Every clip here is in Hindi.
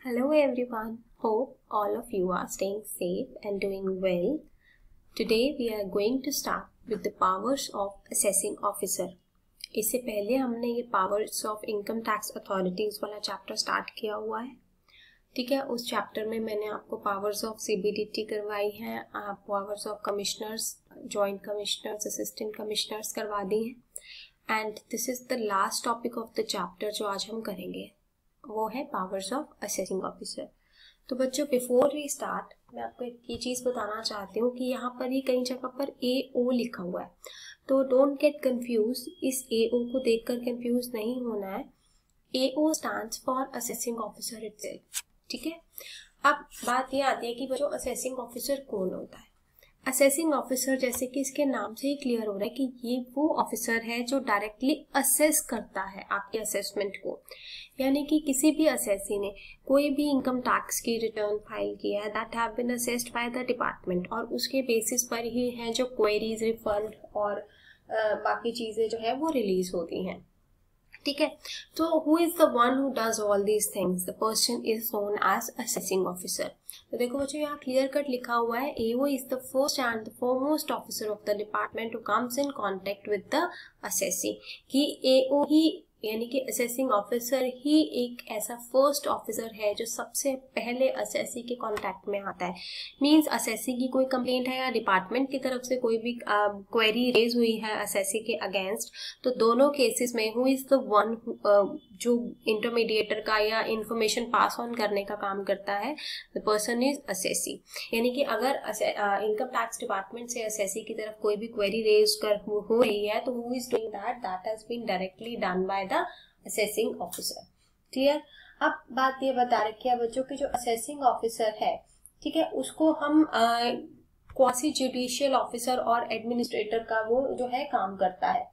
Hello everyone, hope all of you are staying safe and doing well. Today we are going to start with the powers of assessing officer. इससे पहले हमने ये powers of income tax authorities वाला चैप्टर स्टार्ट किया हुआ है. ठीक है, उस चैप्टर में मैंने आपको पावर्स ऑफ सीबीडीटी करवाई हैं, powers of commissioners, joint commissioners, assistant commissioners करवा दी हैं and this is the last topic of the chapter जो आज हम करेंगे, वो है पावर्स ऑफ असेसिंग ऑफिसर. तो बच्चों, बिफोर वी स्टार्ट मैं आपको एक ये चीज़ बताना चाहती हूँ कि यहाँ पर ही कई जगह पर AO लिखा हुआ है, तो डोंट गेट कंफ्यूज. इस AO को देखकर कंफ्यूज नहीं होना है. AO stands for assessing officer itself. ठीक है, अब बात ये आती है कि बच्चों असेसिंग ऑफिसर कौन होता है. असेसिंग ऑफिसर, जैसे कि इसके नाम से ही क्लियर हो रहा है कि ये वो ऑफिसर है जो डायरेक्टली असेस करता है आपके असेसमेंट को. यानी कि किसी भी असेसी ने कोई भी इनकम टैक्स की रिटर्न फाइल किया है, that have been assessed by the department, और उसके बेसिस पर ही हैं जो क्वेरीज, रिफंड और बाकी चीजें जो है वो रिलीज होती हैं. ठीक है, तो who is the one who does all these things? The person is known as assessing officer. तो देखो बच्चों, यहाँ क्लियर कट लिखा हुआ है, AO is the first and the foremost officer of the department who comes in contact with the assessee. कि AO ही यानी कि असेसिंग ऑफिसर ही एक ऐसा फर्स्ट ऑफिसर है जो सबसे पहले असेसी के कांटेक्ट में आता है. मींस असेसी की कोई कंप्लेंट है या डिपार्टमेंट की तरफ से कोई भी क्वेरी रेज हुई है असेसी के अगेंस्ट, तो दोनों केसेस में हु इज द वन जो इंटरमीडिएटर का या इंफॉर्मेशन पास ऑन करने का काम करता है, द पर्सन इज असेसी. यानी कि अगर इनकम टैक्स डिपार्टमेंट से असेसी की तरफ कोई भी क्वेरी रेज हो रही है, तो who is doing that? That has been directly done by assessing officer. Clear? अब बात ये बता रखी है बच्चों की जो असेसिंग ऑफिसर है, ठीक है, उसको हम क्वासी जुडिशियल ऑफिसर और एडमिनिस्ट्रेटर का वो जो है काम करता है.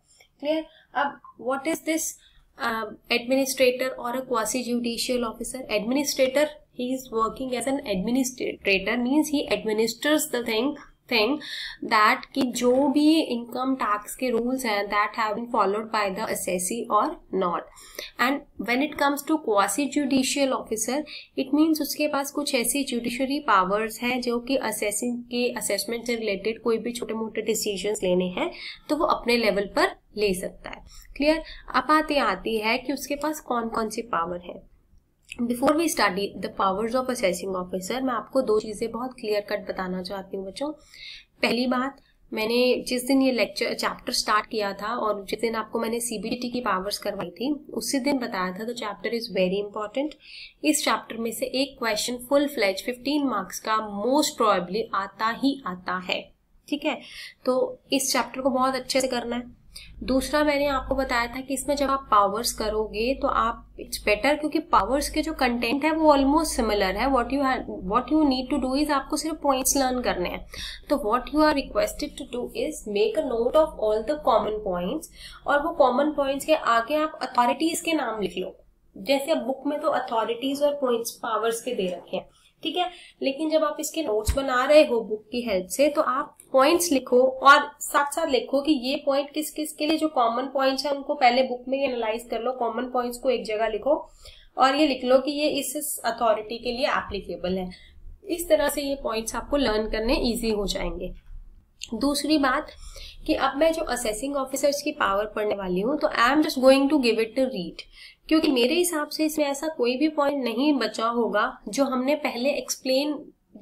क्लियर? अब व्हाट इज दिस एडमिनिस्ट्रेटर और a quasi judicial officer? Administrator, he is working as an administrator, means he administers the thing that कि जो भी इनकम टैक्स के रूल्स हैं that have been followed by the assessee or not. And when it comes to quasi judicial officer, it means उसके पास कुछ ऐसी जुडिशरी पावर्स हैं जो कि असेसिंग के असेसमेंट से रिलेटेड कोई भी छोटे मोटे डिसीजंस लेने हैं तो वो अपने लेवल पर ले सकता है. क्लियर? अब बात ये आती है कि उसके पास कौन कौन सी पावर है. Before we study the powers of assessing officer, मैं आपको दो चीजें बहुत क्लियर कट बताना चाहती हूँ बच्चों. पहली बात, मैंने जिस दिन ये लेक्चर चैप्टर स्टार्ट किया था और जिस दिन आपको मैंने सीबीडीटी की पावर्स करवाई थी उसी दिन बताया था, तो चैप्टर इज वेरी इंपॉर्टेंट. इस चैप्टर में से एक क्वेश्चन फुल फ्लेज 15 मार्क्स का मोस्ट प्रोबेबली आता ही आता है. ठीक है, तो इस चैप्टर को बहुत अच्छे से करना है. दूसरा, मैंने आपको बताया था कि इसमें जब आप पावर्स करोगे तो आप इट्स बेटर, क्योंकि पावर्स के जो कंटेंट है वो ऑलमोस्ट सिमिलर है. What you need to do is आपको सिर्फ पॉइंट्स लर्न करने हैं. तो what you are requested to do is make a note of all the common points, और वो कॉमन पॉइंट्स के आगे आप अथॉरिटीज के नाम लिख लो. जैसे अब बुक में तो अथॉरिटीज और पॉइंट्स पावर्स के दे रखे हैं, ठीक है, लेकिन जब आप इसके नोट्स बना रहे हो बुक की हेल्प से तो आप पॉइंट्स लिखो और साथ साथ लिखो कि ये पॉइंट किस किस के लिए, जो कॉमन पॉइंट्स हैं उनको पहले बुक में एनालाइज कर लो, कॉमन पॉइंट्स को एक जगह लिखो और ये लिख लो कि ये इस अथॉरिटी के लिए एप्लीकेबल है. इस तरह से ये पॉइंट्स आपको लर्न करने ईजी हो जाएंगे. दूसरी बात कि अब मैं जो असेसिंग ऑफिसर्स की पावर पढ़ने वाली हूँ तो I am just going to give it to read, क्योंकि मेरे हिसाब से इसमें ऐसा कोई भी पॉइंट नहीं बचा होगा जो हमने पहले एक्सप्लेन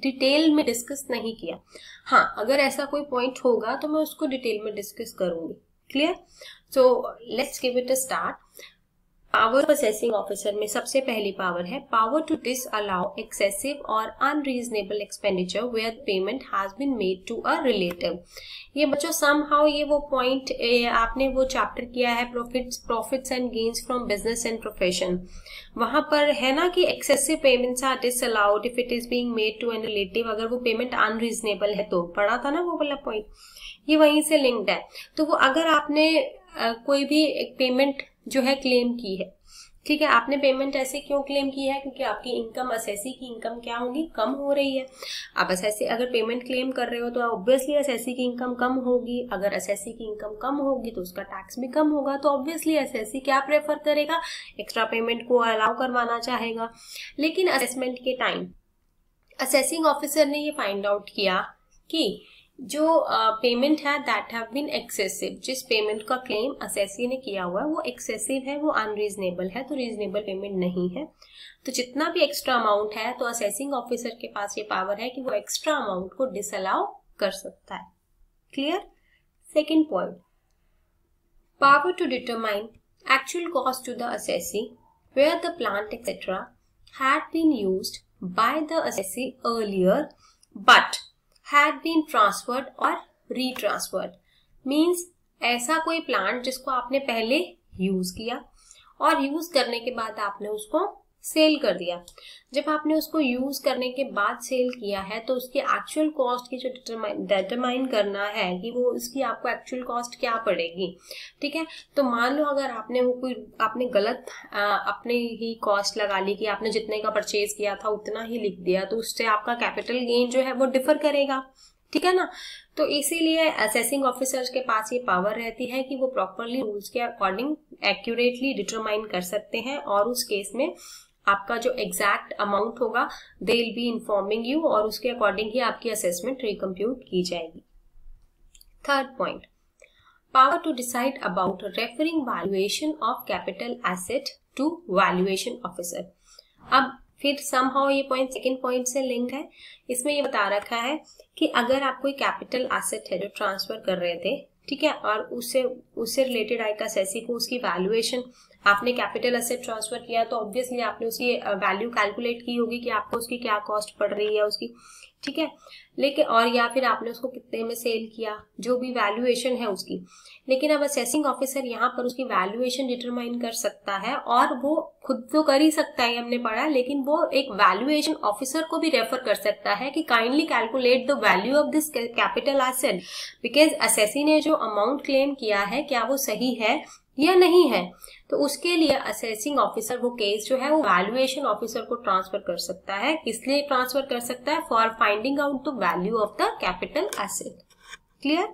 डिटेल में डिस्कस नहीं किया. हाँ, अगर ऐसा कोई पॉइंट होगा तो मैं उसको डिटेल में डिस्कस करूंगी. Clear? So let's give it a start. Power of assessing officer में सबसे पहली पावर है पावर टू डिसअलाउ एक्सेसिव और unreasonable expenditure where payment has been made to a relative. ये बच्चों समहाउ ये वो पॉइंट आपने वो चैप्टर किया है profits and gains from business and profession, वहां पर है ना कि excessive payments are disallowed if it is being made to an relative, अगर वो पेमेंट अनरीजनेबल है तो. पढ़ा था ना वो वाला पॉइंट, ये वहीं से लिंक्ड है. तो वो अगर आपने कोई भी एक पेमेंट जो है क्लेम की है, ठीक है, आपने पेमेंट ऐसे क्यों क्लेम की है? क्योंकि आपकी इनकम, असेसी की इनकम क्या होगी? कम हो रही है। आप असेसी अगर पेमेंट क्लेम कर रहे हो तो ऑब्वियसली असेसी की इनकम कम होगी। अगर असेसी की इनकम कम होगी तो उसका टैक्स भी कम होगा। तो ऑब्वियसली असेसी क्या प्रेफर करेगा? एक्स्ट्रा पेमेंट को अलाउ करवाना चाहेगा। लेकिन असेसमेंट के टाइम असेसिंग ऑफिसर ने ये फाइंड आउट किया कि जो पेमेंट है दैट हैव बीन एक्सेसिव, जिस पेमेंट का क्लेम असेसी ने किया हुआ है वो एक्सेसिव है, वो अनरीजनेबल है, तो रीजनेबल पेमेंट नहीं है। तो जितना भी एक्स्ट्रा अमाउंट है तो असेसिंग ऑफिसर के पास ये पावर है कि वो एक्स्ट्रा अमाउंट को डिसअलाउ कर सकता है। Clear? Second point, power to determine actual cost to the assessee where the plant etcetera had been used by the assessee earlier but had been transferred or retransferred, means ऐसा कोई प्लांट जिसको आपने पहले यूज किया और यूज करने के बाद आपने उसको सेल कर दिया। जब आपने उसको यूज करने के बाद सेल किया है तो उसकी एक्चुअल कॉस्ट की जो डिटरमाइन करना है कि वो उसकी आपको एक्चुअल कॉस्ट क्या पड़ेगी। ठीक है, तो मान लो अगर आपने गलत अपने ही कॉस्ट लगा ली कि आपने जितने का परचेज किया था उतना ही लिख दिया, तो उससे आपका कैपिटल गेन जो है वो डिफर करेगा। ठीक है ना, तो इसीलिए असेसिंग ऑफिसर्स के पास ये पावर रहती है कि वो प्रॉपरली रूल्स के अकॉर्डिंग एक्यूरेटली डिटरमाइन कर सकते हैं और उस केस में आपका जो एग्जैक्ट अमाउंट होगा they will be informing you और उसके अकॉर्डिंग ही आपकी असेसमेंट रिकम्प्यूट की जाएगी। Third point, power to decide about referring valuation of capital asset to valuation officer. अब फिर समहाउ ये पॉइंट सेकेंड पॉइंट से लिंक है। इसमें ये बता रखा है कि अगर आप कोई कैपिटल एसेट है जो ट्रांसफर कर रहे थे, ठीक है, और उससे रिलेटेड आएगा असेसी को उसकी वैल्यूएशन, आपने कैपिटल एसेट ट्रांसफर किया तो ऑब्वियसली आपने उसकी वैल्यू कैलकुलेट की होगी कि आपको उसकी क्या कॉस्ट पड़ रही है उसकी। ठीक है, लेकिन और या फिर आपने उसको कितने में सेल किया, जो भी वैल्यूएशन है उसकी। लेकिन अब असेसिंग ऑफिसर यहाँ पर उसकी वैल्यूएशन डिटरमाइन कर सकता है और वो खुद तो कर ही सकता है, हमने पढ़ा, लेकिन वो एक वैल्यूएशन ऑफिसर को भी रेफर कर सकता है कि kindly calculate the value of this capital asset, because assessee ने जो अमाउंट क्लेम किया है क्या वो सही है या नहीं है। तो उसके लिए असेसिंग ऑफिसर वो केस जो है वो वैल्यूएशन ऑफिसर को ट्रांसफर कर सकता है। किसलिए ट्रांसफर कर सकता है? For finding out the value of the capital asset. Clear?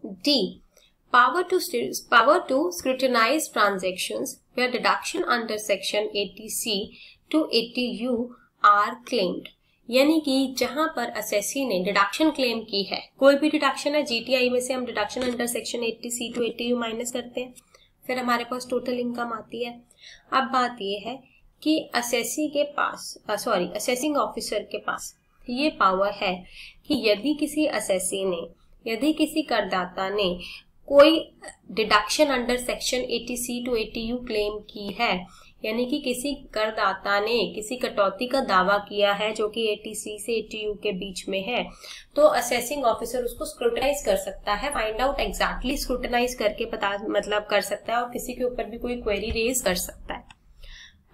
D, power to scrutinize transactions where deduction under section 80C to 80U are claimed, यानी कि जहां पर असेसी ने डिडक्शन क्लेम की है, कोई भी डिडक्शन है, जीटीआई में से हम deduction under section 80C to 80U minus करते हैं, फिर हमारे पास टोटल इनकम आती है। अब बात ये है कि असेसिंग ऑफिसर के पास ये पावर है कि यदि किसी करदाता ने कोई deduction under section 80C to 80U claim की है, यानी कि किसी करदाता ने किसी कटौती का दावा किया है जो कि 80C से 80U के बीच में है, तो असेसिंग ऑफिसर उसको स्क्रूटनाइज कर सकता है, फाइंड आउट एग्जैक्टली स्क्रूटनाइज करके पता कर सकता है और किसी के ऊपर भी कोई क्वेरी रेज कर सकता है।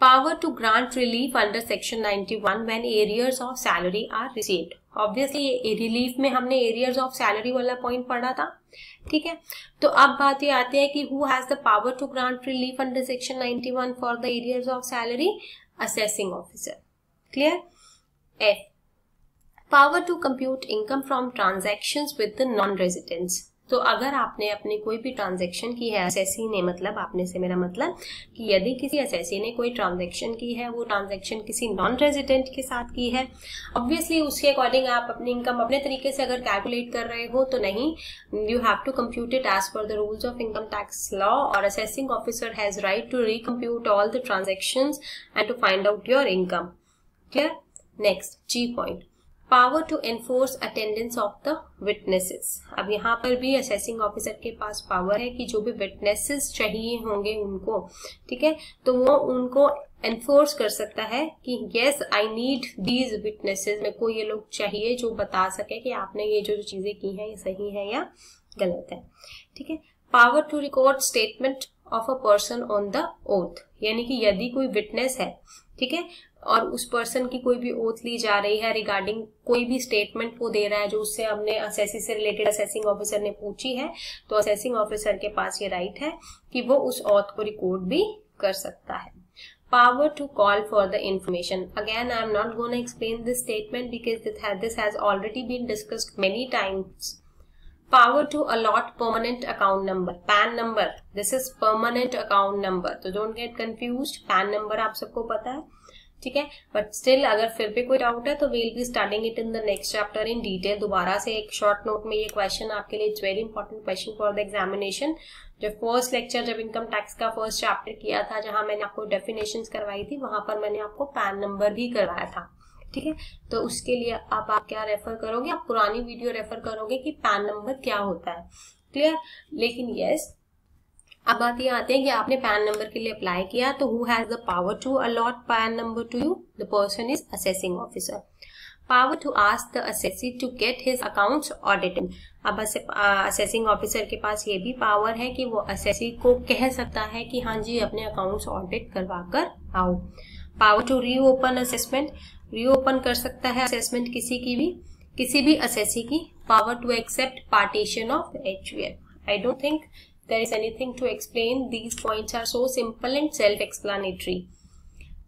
Power to grant relief under section 91 when arrears of salary are received. Obviously relief में हमने एरियर्स ऑफ सैलरी वाला पॉइंट पढ़ा था। ठीक है, तो अब बात ये आती है कि who has the power to grant relief under section 91 for the arrears of salary? Assessing officer. Clear? F, power to compute income from transactions with the non residents. तो अगर आपने अपनी कोई भी ट्रांजैक्शन की है, असेसी ने, मतलब आपने से मेरा मतलब कि यदि किसी असेसी ने कोई ट्रांजैक्शन की है, वो ट्रांजैक्शन किसी नॉन रेजिडेंट के साथ की है, ऑब्वियसली उसके अकॉर्डिंग आप अपनी इनकम अपने तरीके से अगर कैलकुलेट कर रहे हो तो नहीं, you have to compute it as per the rules of income tax law, और assessing officer has right to recompute all the transactions and to find out your income. Clear? Next, G point, power to enforce attendance of the witnesses. अब यहाँ पर भी असेसिंग ऑफिसर के पास पावर है कि जो भी विटनेसेस चाहिए होंगे उनको, ठीक है, तो वो उनको एनफोर्स कर सकता है कि yes I need these witnesses, मेरे को ये लोग चाहिए जो बता सके कि आपने ये जो चीजें की हैं ये सही है या गलत है। ठीक है, power to record statement of a person on the oath, यानी कि यदि कोई विटनेस है, ठीक है, और उस पर्सन की कोई भी ओथ ली जा रही है रिगार्डिंग कोई भी स्टेटमेंट वो दे रहा है जो उससे हमने असेसी से रिलेटेड असेसिंग ऑफिसर ने पूछी है, तो असेसिंग ऑफिसर के पास ये राइट है कि वो उस ओथ को रिकॉर्ड भी कर सकता है. Power to call for the information. Again, I am not going to explain this statement because this has already been discussed many times. Power to allot permanent account number. PAN number. This is permanent account number. So don't get confused. PAN number आप सबको पता है, ठीक है. बट स्टिल अगर फिर भी कोई डाउट है तो we will be starting it in the next chapter in detail. दोबारा से एक शॉर्ट नोट में ये क्वेश्चन आपके लिए, it's very important question for the examination. जो फर्स्ट लेक्चर जब इनकम टैक्स का फर्स्ट चैप्टर किया था, जहां मैंने आपको डेफिनेशंस करवाई थी, वहां पर मैंने आपको पैन नंबर भी करवाया था, ठीक है. तो उसके लिए आप क्या रेफर करोगे, आप पुरानी वीडियो रेफर करोगे कि पैन नंबर क्या होता है. क्लियर. लेकिन यस, अब बात ये आती है कि आपने पैन नंबर के लिए अप्लाई किया, तो who has the power to allot PAN number to you? The person is assessing officer. Power to ask the assessee to get his accounts audited. अब असेसिंग ऑफिसर के पास ये भी पावर है कि वो असेसी को कह सकता है कि हाँ जी अपने अकाउंट्स ऑडिट करवा कर आओ. Power to reopen assessment. Reopen कर सकता है असेसमेंट किसी भी असेसी की. Power to accept partition of HUL. I don't think there is anything to explain. These points are so simple and self-explanatory.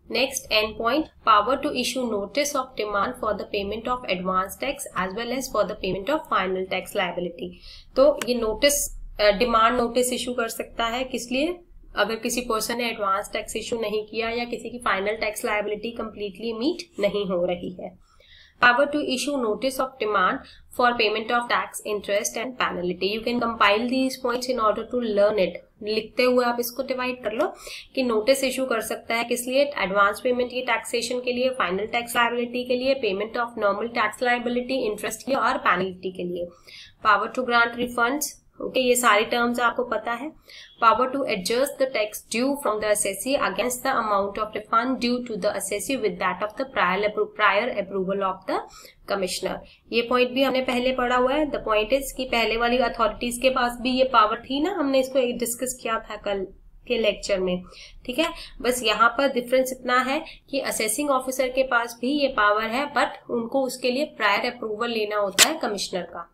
Next endpoint, power to issue notice of demand for the payment of advance tax as well as for the payment of final tax liability. तो ये नोटिस, डिमांड नोटिस इशू कर सकता है. किस लिए? अगर किसी पर्सन ने एडवांस टैक्स इशू नहीं किया या किसी की final tax liability completely meet नहीं हो रही है. Power to issue notice of demand for payment of tax, interest and penalty. You can compile these points in order to learn it. लिखते हुए आप इसको डिवाइड कर लो कि नोटिस इशू कर सकता है किस लिए? एडवांस पेमेंट की टैक्सेशन के लिए, फाइनल टैक्स लायबिलिटी के लिए, payment of normal tax liability, interest के लिए और पेनल्टी के लिए. Power to grant refunds. Okay, ये सारी टर्म्स आपको पता है. Power to adjust the tax due from the assessee against the amount of refund due to the assessee with that of the prior approval of the commissioner. ये पॉइंट भी हमने पहले पढ़ा हुआ है. द पॉइंट इज कि पहले वाली अथॉरिटीज के पास भी ये पावर थी ना, हमने इसको डिस्कस किया था कल के लेक्चर में, ठीक है. बस यहाँ पर डिफरेंस इतना है कि असेसिंग ऑफिसर के पास भी ये पावर है, बट उनको उसके लिए प्रायर अप्रूवल लेना होता है कमिश्नर का.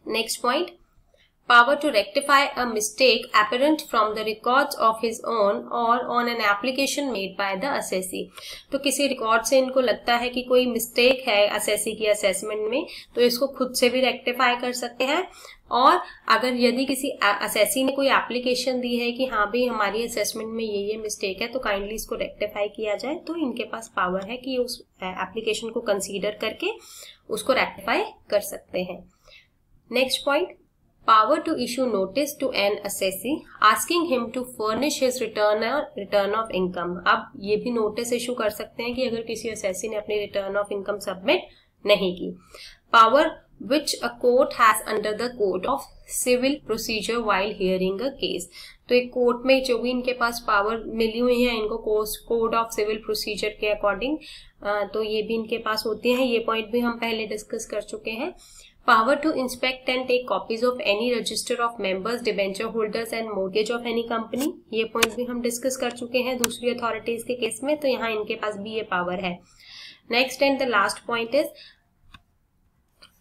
Next point, power to rectify a mistake apparent from the records of his own or on an application made by the assessee. तो किसी रिकॉर्ड से इनको लगता है कि कोई मिस्टेक है असेसी की असेसमेंट में, तो इसको खुद से भी रेक्टिफाई कर सकते हैं. और अगर यदि किसी असेसी ने कोई एप्लीकेशन दी है कि हाँ भाई हमारी असेसमेंट में ये मिस्टेक है, तो काइंडली इसको रेक्टिफाई किया जाए, तो इनके पास पावर है कि उस एप्लीकेशन को कंसीडर करके उसको रेक्टिफाई कर सकते हैं. Next point, power to issue notice to an assessee asking him to furnish his return of income. अब ये भी नोटिस इशू कर सकते हैं कि अगर किसी असेसी ने अपनी रिटर्न ऑफ इनकम सबमिट नहीं की. Power which a court has under the code of civil procedure while hearing a case. तो एक कोर्ट में जो भी इनके पास पावर मिली हुई है इनको कोड ऑफ सिविल प्रोसीजर के अकॉर्डिंग, तो ये भी इनके पास होती है. ये पॉइंट भी हम पहले डिस्कस कर चुके हैं. Power to inspect and take copies of any register of members, debenture holders and mortgage of any company. ये पॉइंट भी हम डिस्कस कर चुके हैं दूसरी अथॉरिटीज के केस में, तो यहाँ इनके पास भी ये पावर है. Next and the last point is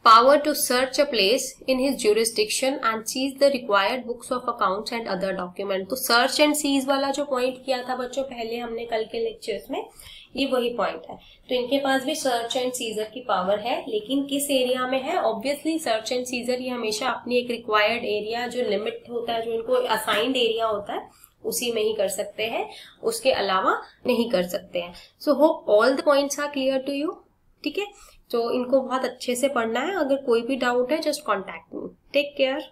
power to search a place in his jurisdiction and seize the required books of accounts and other documents. तो search and seize वाला जो पॉइंट किया था बच्चों पहले हमने कल के लेक्चर्स में, ये वही पॉइंट है. तो इनके पास भी सर्च एंड सीजर की पावर है, लेकिन किस एरिया में है? ऑब्वियसली सर्च एंड सीजर ये हमेशा अपनी एक रिक्वायर्ड एरिया, जो लिमिट होता है, जो इनको असाइंड एरिया होता है, उसी में ही कर सकते हैं, उसके अलावा नहीं कर सकते हैं. So hope all the points are clear to you. ठीक है, तो इनको बहुत अच्छे से पढ़ना है. अगर कोई भी डाउट है just contact me. Take care.